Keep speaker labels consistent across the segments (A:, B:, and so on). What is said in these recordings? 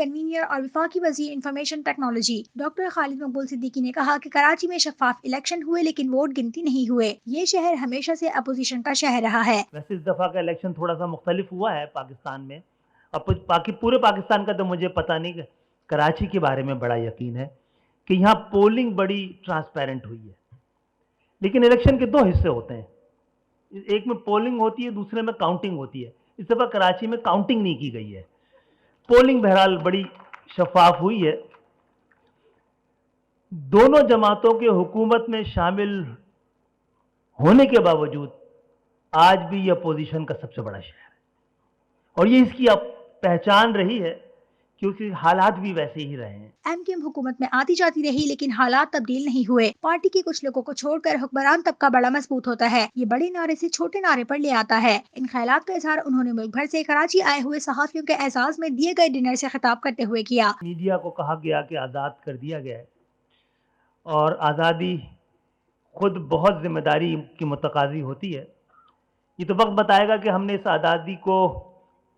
A: Convener اور وفاقی وزیر انفارمیشن ٹیکنالوجی ڈاکٹر خالد مقبول صدیقی نے کہا کہ کراچی میں شفاف الیکشن ہوئے لیکن ووٹ گنتی نہیں ہوئے. یہ شہر ہمیشہ سے اپوزیشن کا شہر رہا ہے.
B: ویسے اس دفعہ کا الیکشن تھوڑا سا مختلف ہوا ہے پاکستان میں. اب پورے پاکستان کا تو مجھے پتہ نہیں، کراچی کے بارے میں بڑا یقین ہے کہ یہاں پولنگ بڑی ٹرانسپیرنٹ ہوئی ہے. لیکن الیکشن کے دو حصے ہوتے ہیں، ایک میں پولنگ ہوتی ہے، دوسرے میں کاؤنٹنگ ہوتی ہے. اس دفعہ کراچی میں کاؤنٹنگ نہیں کی گئی ہے. پولنگ بہرحال بڑی شفاف ہوئی ہے. دونوں جماعتوں کے حکومت میں شامل ہونے کے باوجود آج بھی یہ اپوزیشن کا سب سے بڑا شہر ہے، اور یہ اس کی اب پہچان رہی ہے کیونکہ حالات بھی ویسے ہی رہے ہیں.
A: ایم کیو ایم حکومت میں آتی جاتی رہی لیکن حالات تبدیل نہیں ہوئے. پارٹی کے کچھ لوگوں کو چھوڑ کر حکمران طبقہ بڑا مضبوط ہوتا ہے. یہ بڑے نعرے سے چھوٹے نعرے پر لے آتا ہے. ان خیالات کا اظہار انہوں نے ملک بھر سے کراچی آئے ہوئے صحافیوں کے اعزاز میں دیے گئے ڈنر سے خطاب کرتے ہوئے کیا.
B: میڈیا کو کہا گیا کہ آزاد کر دیا گیا ہے، اور آزادی خود بہت ذمہ داری کی متقاضی ہوتی ہے. یہ تو وقت بتائے گا کہ ہم نے اس آزادی کو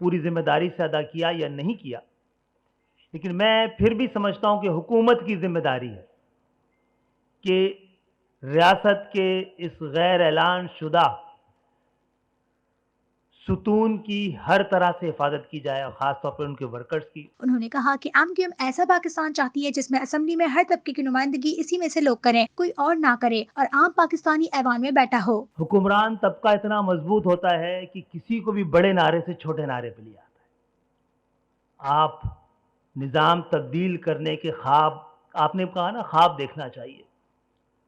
B: پوری ذمہ داری سے ادا کیا یا نہیں کیا. لیکن میں پھر بھی سمجھتا ہوں کہ حکومت کی ذمہ داری ہے کہ ریاست کے اس غیر اعلان شدہ ستون کی ہر طرح سے حفاظت کی جائے، اور خاص طور پر ان کے ورکرز کی.
A: انہوں نے کہا کہ ایم کیو ایم ایسا پاکستان چاہتی ہے جس میں اسمبلی میں ہر طبقے کی نمائندگی اسی میں سے لوگ کریں، کوئی اور نہ کرے، اور عام پاکستانی ایوان میں بیٹھا ہو.
B: حکمران طبقہ اتنا مضبوط ہوتا ہے کہ کسی کو بھی بڑے نعرے سے چھوٹے نعرے پہ لے آتا ہے. آپ نظام تبدیل کرنے کے خواب، آپ نے کہا نا خواب دیکھنا چاہیے،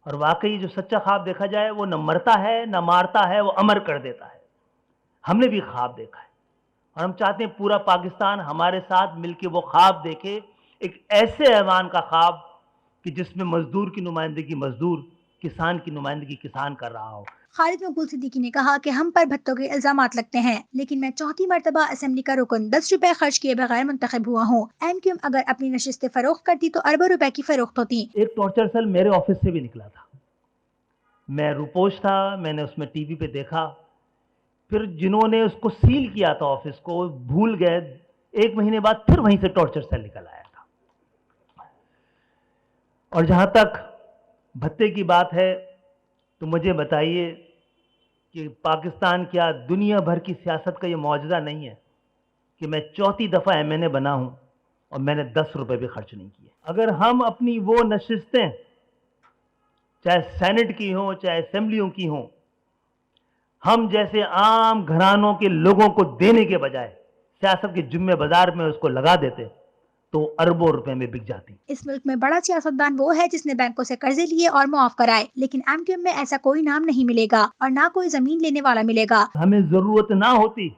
B: اور واقعی جو سچا خواب دیکھا جائے وہ نہ مرتا ہے نہ مارتا ہے، وہ امر کر دیتا ہے. ہم نے بھی خواب دیکھا ہے، اور ہم چاہتے ہیں پورا پاکستان ہمارے ساتھ مل کے وہ خواب دیکھے، ایک ایسے ایوان کا خواب کہ جس میں مزدور کی نمائندگی مزدور، کسان کی نمائندگی کسان کر رہا ہو.
A: خالد مقبول صدیقی نے کہا کہ ہم پر بھتوں کے الزامات لگتے ہیں، لیکن میں چوتھی مرتبہ اسمبلی کا رکن 10 روپے خرچ کیے بغیر منتخب ہوا ہوں. ایم کیو ایم اگر اپنی نشستیں فروخت کرتی تو اربوں روپے کی فروخت ہوتی.
B: ایک ٹارچر سیل میرے آفس سے بھی نکلا تھا، میں روپوش تھا، میں نے اس میں ٹی وی پہ دیکھا. پھر جنہوں نے اس کو سیل کیا تھا آفس کو بھول گئے، 1 مہینے بعد پھر وہیں سے ٹارچر سیل نکل آیا تھا. اور جہاں تک بھتے کی بات ہے تو مجھے بتائیے کہ پاکستان کیا دنیا بھر کی سیاست کا یہ معجزہ نہیں ہے کہ میں چوتھی دفعہ ایم این اے بنا ہوں اور میں نے 10 روپے بھی خرچ نہیں کیے. اگر ہم اپنی وہ نشستیں چاہے سینٹ کی ہوں چاہے اسمبلیوں کی ہوں، ہم جیسے عام گھرانوں کے لوگوں کو دینے کے بجائے سیاست کے جمعے بازار میں اس کو لگا دیتے تو اربوں روپے میں بک جاتی.
A: اس ملک میں بڑا سیاستدان وہ ہے جس نے بینکوں سے قرضے لیے اور معاف کرائے، لیکن ایم کیو ایم میں ایسا کوئی نام نہیں ملے گا اور نہ کوئی زمین لینے والا ملے گا.
B: ہمیں ضرورت نہ ہوتی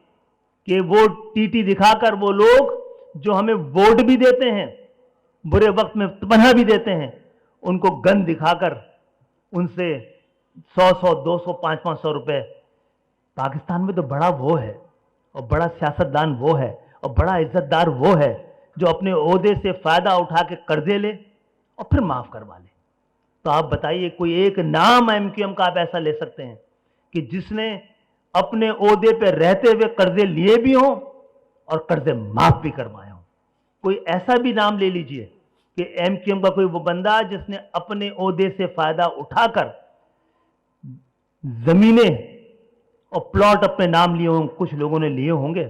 B: کہ وہ ٹی ٹی دکھا کر وہ لوگ جو ہمیں ووٹ بھی دیتے ہیں، برے وقت میں پناہ بھی دیتے ہیں، ان کو گن دکھا کر ان سے 100 200 500 روپے. پاکستان میں تو بڑا وہ ہے، اور بڑا سیاستدان وہ ہے، اور بڑا عزت دار وہ ہے جو اپنے عہدے سے فائدہ اٹھا کے قرضے لے اور پھر معاف کروا لے. تو آپ بتائیے کوئی ایک نام ایم کیو ایم کا آپ ایسا لے سکتے ہیں کہ جس نے اپنے عہدے پہ رہتے ہوئے قرضے لیے بھی ہوں اور قرضے معاف بھی کروائے ہوں؟ کوئی ایسا بھی نام لے لیجئے کہ ایم کیو ایم کا کوئی وہ بندہ جس نے اپنے عہدے سے فائدہ اٹھا کر زمینیں اور پلاٹ اپنے نام لیے ہوں. کچھ لوگوں نے لیے ہوں گے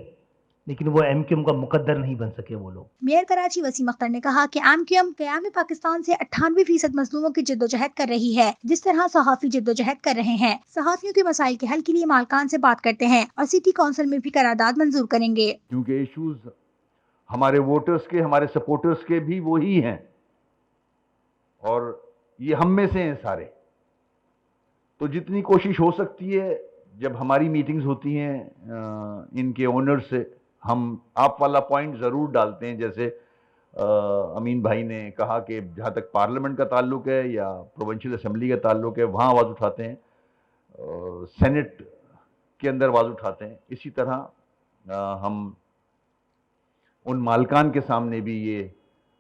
B: لیکن وہ ایم کیو ایم کا مقدر نہیں بن سکے وہ لوگ.
A: میئر کراچی وسیم اختر نے کہا کہ ایم کیو ایم قیام پاکستان سے 98% مظلوموں کی جدوجہد کر رہی ہے، جس طرح صحافی جدوجہد کر رہے ہیں. صحافیوں کے مسائل کے حل کے لیے مالکان سے بات کرتے ہیں اور سٹی کونسل میں بھی قرارداد منظور کریں گے.
C: کیونکہ ایشوز ہمارے ووٹرز کے، ہمارے سپورٹرز کے بھی وہی ہیں، اور یہ ہم میں سے ہیں سارے. تو جتنی کوشش ہو سکتی ہے، جب ہماری میٹنگز ہوتی ہیں ان کے اونر سے، ہم آپ والا پوائنٹ ضرور ڈالتے ہیں. جیسے امین بھائی نے کہا کہ جہاں تک پارلیمنٹ کا تعلق ہے یا پروونشل اسمبلی کا تعلق ہے وہاں آواز اٹھاتے ہیں، سینٹ کے اندر آواز اٹھاتے ہیں. اسی طرح ہم ان مالکان کے سامنے بھی یہ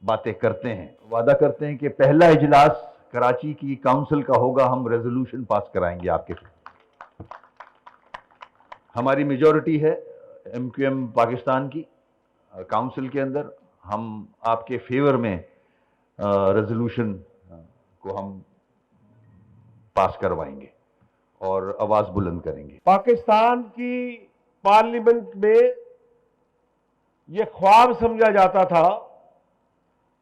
C: باتیں کرتے ہیں. وعدہ کرتے ہیں کہ پہلا اجلاس کراچی کی کاؤنسل کا ہوگا، ہم ریزولوشن پاس کرائیں گے آپ کے. ہماری میجورٹی ہے ایم کیو ایم پاکستان کی کاؤنسل کے اندر. ہم آپ کے فیور میں ریزولوشن کو ہم پاس کروائیں گے اور آواز بلند کریں گے.
D: پاکستان کی پارلیمنٹ میں یہ خواب سمجھا جاتا تھا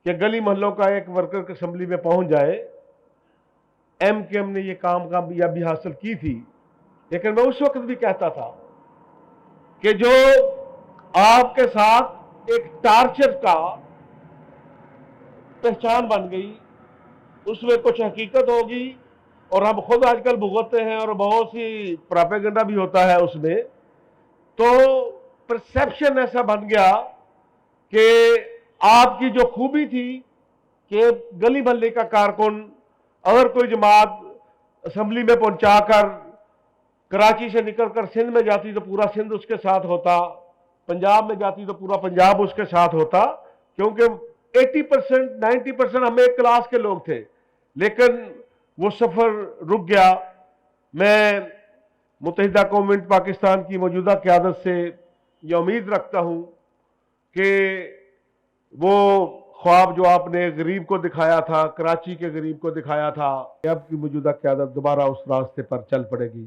D: کہ گلی محلوں کا ایک ورکر اسمبلی میں پہنچ جائے. ایم کیو ایم نے یہ کامیابی حاصل کی تھی، لیکن میں اس وقت بھی کہتا تھا کہ جو آپ کے ساتھ ایک ٹارچر کا پہچان بن گئی، اس میں کچھ حقیقت ہوگی، اور ہم خود آج کل بھگتتے ہیں اور بہت سی پراپیگنڈا بھی ہوتا ہے اس میں. تو پرسیپشن ایسا بن گیا کہ آپ کی جو خوبی تھی کہ گلی محلے کا کارکن اگر کوئی جماعت اسمبلی میں پہنچا کر کراچی سے نکل کر سندھ میں جاتی تو پورا سندھ اس کے ساتھ ہوتا، پنجاب میں جاتی تو پورا پنجاب اس کے ساتھ ہوتا، کیونکہ 80% 90% ہم ایک کلاس کے لوگ تھے. لیکن وہ سفر رک گیا. میں متحدہ قومیں پاکستان کی موجودہ قیادت سے یہ امید رکھتا ہوں کہ وہ خواب جو آپ نے غریب کو دکھایا تھا، کراچی کے غریب کو دکھایا تھا، اب کی موجودہ قیادت دوبارہ اس راستے پر چل پڑے گی.